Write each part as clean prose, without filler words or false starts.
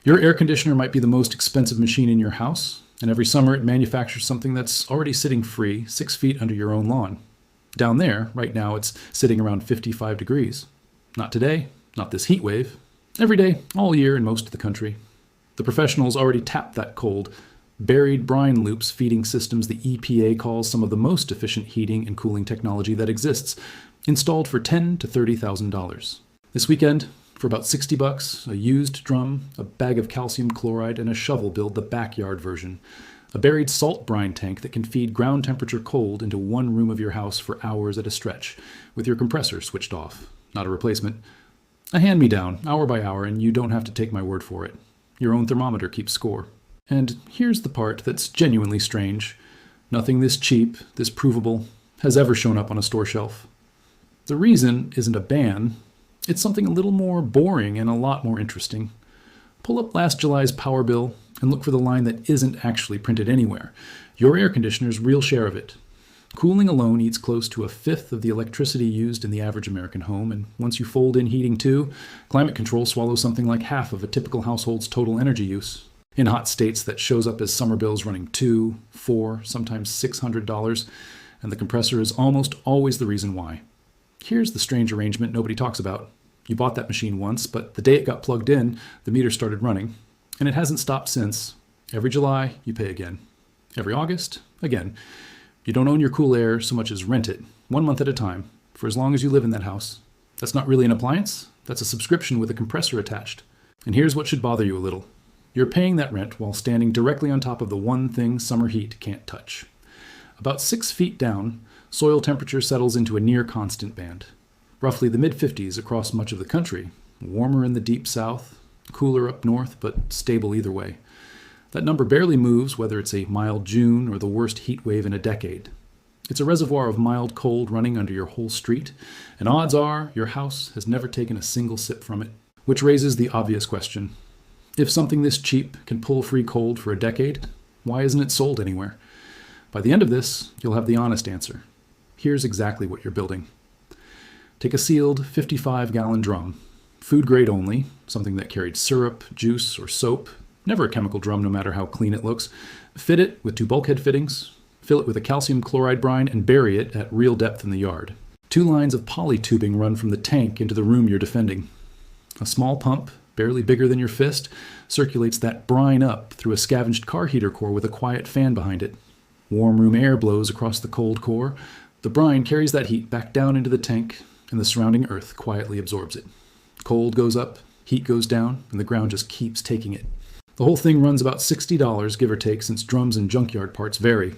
Your air conditioner might be the most expensive machine in your house, and every summer it manufactures something that's already sitting free 6 feet under your own lawn. Down there, right now, it's sitting around 55 degrees. Not today, not this heat wave. Every day, all year in most of the country. The professionals already tapped that cold. Buried brine loops feeding systems the EPA calls some of the most efficient heating and cooling technology that exists, installed for $10,000 to $30,000. This weekend, for about $60, a used drum, a bag of calcium chloride, and a shovel build the backyard version. A buried salt brine tank that can feed ground temperature cold into one room of your house for hours at a stretch, with your compressor switched off. Not a replacement. A hand-me-down, hour by hour, and you don't have to take my word for it. Your own thermometer keeps score. And here's the part that's genuinely strange. Nothing this cheap, this provable, has ever shown up on a store shelf. The reason isn't a ban. It's something a little more boring and a lot more interesting. Pull up last July's power bill and look for the line that isn't actually printed anywhere. Your air conditioner's real share of it. Cooling alone eats close to a fifth of the electricity used in the average American home, and once you fold in heating too, climate control swallows something like half of a typical household's total energy use. In hot states, that shows up as summer bills running $200, $400, sometimes $600, and the compressor is almost always the reason why. Here's the strange arrangement nobody talks about. You bought that machine once, but the day it got plugged in, the meter started running, and it hasn't stopped since. Every July, you pay again. Every August, again. You don't own your cool air so much as rent it, 1 month at a time, for as long as you live in that house. That's not really an appliance. That's a subscription with a compressor attached. And here's what should bother you a little. You're paying that rent while standing directly on top of the one thing summer heat can't touch. About 6 feet down, soil temperature settles into a near constant band. Roughly the mid-50s across much of the country, warmer in the deep south, cooler up north, but stable either way. That number barely moves whether it's a mild June or the worst heat wave in a decade. It's a reservoir of mild cold running under your whole street, and odds are your house has never taken a single sip from it. Which raises the obvious question. If something this cheap can pull free cold for a decade, why isn't it sold anywhere? By the end of this, you'll have the honest answer. Here's exactly what you're building. Take a sealed 55-gallon drum, food grade only, something that carried syrup, juice, or soap, never a chemical drum no matter how clean it looks. Fit it with 2 bulkhead fittings, fill it with a calcium chloride brine, and bury it at real depth in the yard. 2 lines of poly tubing run from the tank into the room you're defending. A small pump, barely bigger than your fist, circulates that brine up through a scavenged car heater core with a quiet fan behind it. Warm room air blows across the cold core. The brine carries that heat back down into the tank, and the surrounding earth quietly absorbs it. Cold goes up, heat goes down, and the ground just keeps taking it. The whole thing runs about $60, give or take, since drums and junkyard parts vary.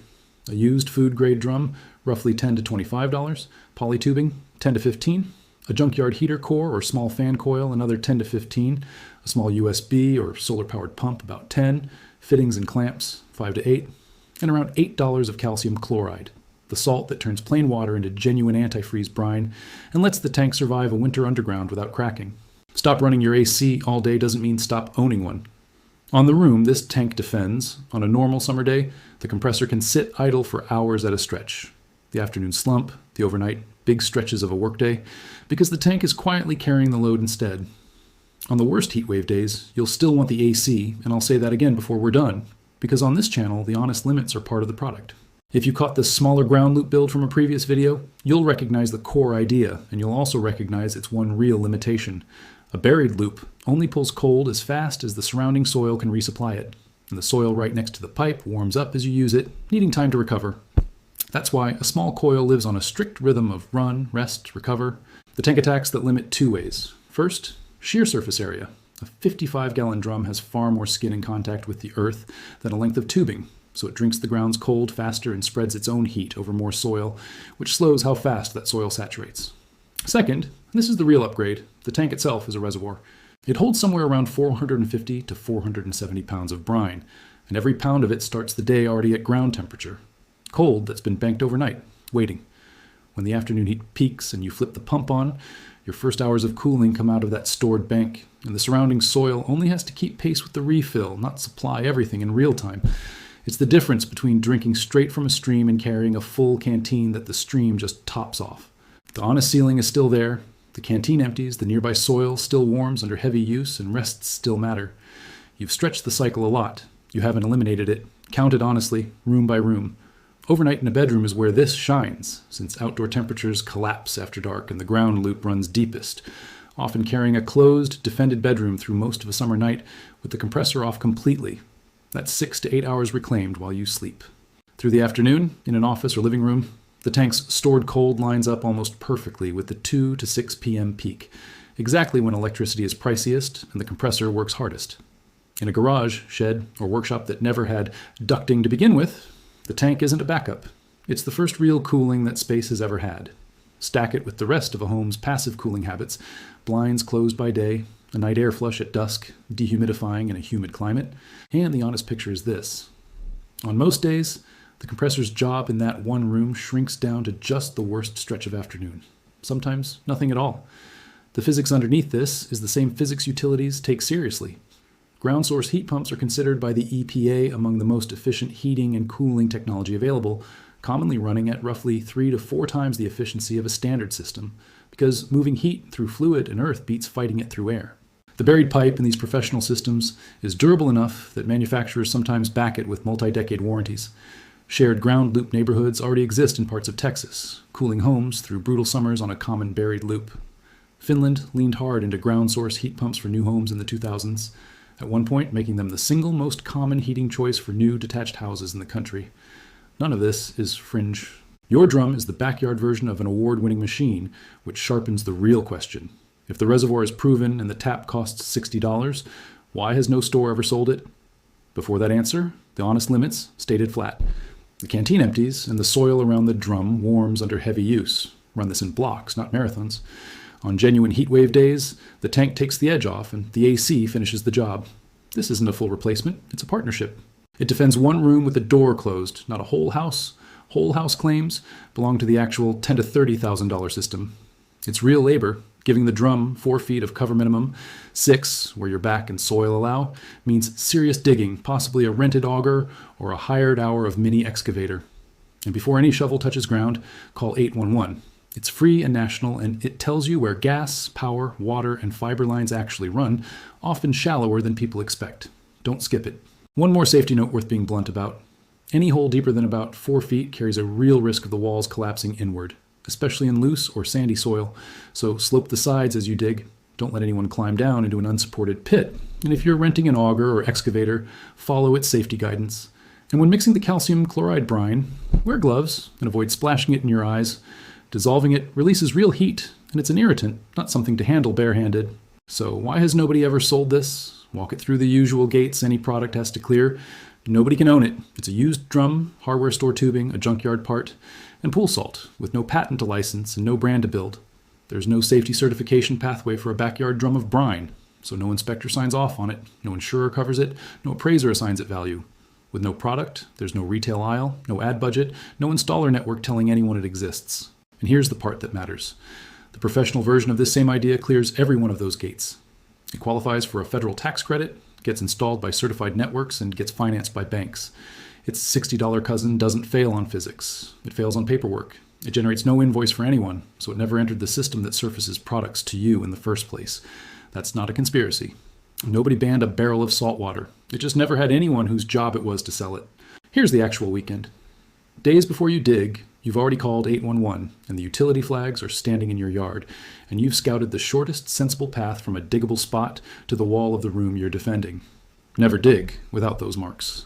A used food-grade drum, roughly $10 to $25. Poly tubing, $10 to $15. A junkyard heater core or small fan coil, another $10 to $15. A small USB or solar-powered pump, about $10. Fittings and clamps, $5 to $8. And around $8 of calcium chloride, the salt that turns plain water into genuine antifreeze brine and lets the tank survive a winter underground without cracking. Stop running your AC all day doesn't mean stop owning one. On the room this tank defends, on a normal summer day, the compressor can sit idle for hours at a stretch. The afternoon slump, the overnight, big stretches of a workday, because the tank is quietly carrying the load instead. On the worst heat wave days, you'll still want the AC, and I'll say that again before we're done, because on this channel, the honest limits are part of the product. If you caught this smaller ground loop build from a previous video, you'll recognize the core idea, and you'll also recognize its one real limitation. A buried loop only pulls cold as fast as the surrounding soil can resupply it, and the soil right next to the pipe warms up as you use it, needing time to recover. That's why a small coil lives on a strict rhythm of run, rest, recover. The tank attacks that limit 2 ways. First, shear surface area. A 55-gallon drum has far more skin in contact with the earth than a length of tubing, so it drinks the ground's cold faster and spreads its own heat over more soil, which slows how fast that soil saturates. Second, and this is the real upgrade, the tank itself is a reservoir. It holds somewhere around 450 to 470 pounds of brine, and every pound of it starts the day already at ground temperature. Cold that's been banked overnight, waiting. When the afternoon heat peaks and you flip the pump on, your first hours of cooling come out of that stored bank, and the surrounding soil only has to keep pace with the refill, not supply everything in real time. It's the difference between drinking straight from a stream and carrying a full canteen that the stream just tops off. The honest ceiling is still there, the canteen empties, the nearby soil still warms under heavy use, and rests still matter. You've stretched the cycle a lot. You haven't eliminated it. Count it honestly, room by room. Overnight in a bedroom is where this shines, since outdoor temperatures collapse after dark and the ground loop runs deepest, often carrying a closed, defended bedroom through most of a summer night with the compressor off completely. That's 6 to 8 hours reclaimed while you sleep. Through the afternoon, in an office or living room, the tank's stored cold lines up almost perfectly with the 2 to 6 p.m. peak, exactly when electricity is priciest and the compressor works hardest. In a garage, shed, or workshop that never had ducting to begin with, the tank isn't a backup. It's the first real cooling that space has ever had. Stack it with the rest of a home's passive cooling habits, blinds closed by day, a night air flush at dusk, dehumidifying in a humid climate, and the honest picture is this. On most days, the compressor's job in that one room shrinks down to just the worst stretch of afternoon. Sometimes nothing at all. The physics underneath this is the same physics utilities take seriously. Ground source heat pumps are considered by the EPA among the most efficient heating and cooling technology available, commonly running at roughly 3 to 4 times the efficiency of a standard system, because moving heat through fluid and earth beats fighting it through air. The buried pipe in these professional systems is durable enough that manufacturers sometimes back it with multi-decade warranties. Shared ground loop neighborhoods already exist in parts of Texas, cooling homes through brutal summers on a common buried loop. Finland leaned hard into ground source heat pumps for new homes in the 2000s, at one point making them the single most common heating choice for new detached houses in the country. None of this is fringe. Your drum is the backyard version of an award-winning machine, which sharpens the real question. If the reservoir is proven and the tap costs $60, why has no store ever sold it? Before that answer, the honest limits stated flat. The canteen empties and the soil around the drum warms under heavy use. Run this in blocks, not marathons. On genuine heat wave days, the tank takes the edge off and the AC finishes the job. This isn't a full replacement, it's a partnership. It defends one room with the door closed, not a whole house. Whole house claims belong to the actual $10,000 to $30,000 system. It's real labor. Giving the drum 4 feet of cover minimum, 6, where your back and soil allow, means serious digging, possibly a rented auger or a hired hour of mini excavator. And before any shovel touches ground, call 811. It's free and national, and it tells you where gas, power, water, and fiber lines actually run, often shallower than people expect. Don't skip it. One more safety note worth being blunt about. Any hole deeper than about 4 feet carries a real risk of the walls collapsing inward, especially in loose or sandy soil, so slope the sides as you dig. Don't let anyone climb down into an unsupported pit. And if you're renting an auger or excavator, follow its safety guidance. And when mixing the calcium chloride brine, wear gloves and avoid splashing it in your eyes. Dissolving it releases real heat, and it's an irritant, not something to handle barehanded. So why has nobody ever sold this? Walk it through the usual gates any product has to clear. Nobody can own it. It's a used drum, hardware store tubing, a junkyard part, and pool salt, with no patent to license and no brand to build. There's no safety certification pathway for a backyard drum of brine, so no inspector signs off on it, no insurer covers it, no appraiser assigns it value. With no product, there's no retail aisle, no ad budget, no installer network telling anyone it exists. And here's the part that matters. The professional version of this same idea clears every one of those gates. It qualifies for a federal tax credit, gets installed by certified networks, and gets financed by banks. Its $60 cousin doesn't fail on physics. It fails on paperwork. It generates no invoice for anyone, so it never entered the system that surfaces products to you in the first place. That's not a conspiracy. Nobody banned a barrel of salt water. It just never had anyone whose job it was to sell it. Here's the actual weekend. Days before you dig, you've already called 811, and the utility flags are standing in your yard, and you've scouted the shortest sensible path from a diggable spot to the wall of the room you're defending. Never dig without those marks.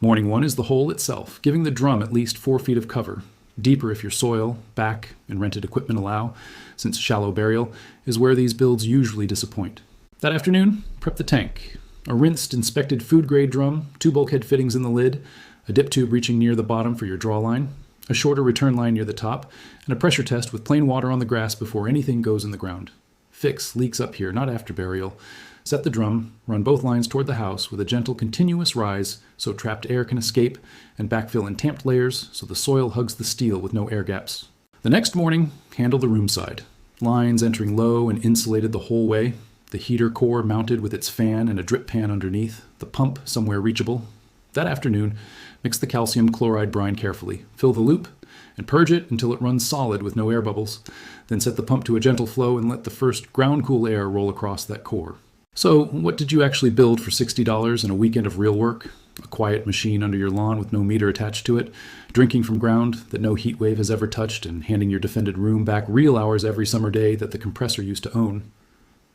Morning one is the hole itself, giving the drum at least 4 feet of cover, deeper if your soil, back, and rented equipment allow, since shallow burial is where these builds usually disappoint. That afternoon, prep the tank. A rinsed, inspected food-grade drum, 2 bulkhead fittings in the lid, a dip tube reaching near the bottom for your draw line, a shorter return line near the top, and a pressure test with plain water on the grass before anything goes in the ground. Fix leaks up here, not after burial. Set the drum, run both lines toward the house with a gentle continuous rise so trapped air can escape, and backfill in tamped layers so the soil hugs the steel with no air gaps. The next morning, handle the room side. Lines entering low and insulated the whole way, the heater core mounted with its fan and a drip pan underneath, the pump somewhere reachable. That afternoon, mix the calcium chloride brine carefully, fill the loop, and purge it until it runs solid with no air bubbles. Then set the pump to a gentle flow and let the first ground-cool air roll across that core. So, what did you actually build for $60 in a weekend of real work? A quiet machine under your lawn with no meter attached to it, drinking from ground that no heat wave has ever touched, and handing your defended room back real hours every summer day that the compressor used to own.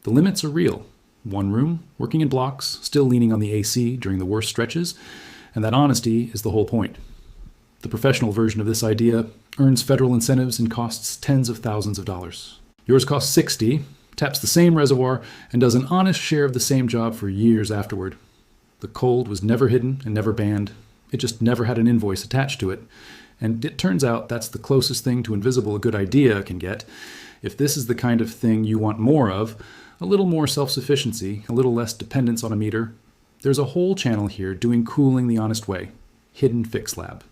The limits are real. One room, working in blocks, still leaning on the AC during the worst stretches, and that honesty is the whole point. The professional version of this idea earns federal incentives and costs tens of thousands of dollars. Yours costs $60, taps the same reservoir, and does an honest share of the same job for years afterward. The cold was never hidden and never banned. It just never had an invoice attached to it. And it turns out that's the closest thing to invisible a good idea can get. If this is the kind of thing you want more of, a little more self-sufficiency, a little less dependence on a meter, there's a whole channel here doing cooling the honest way. Hidden Fix Lab.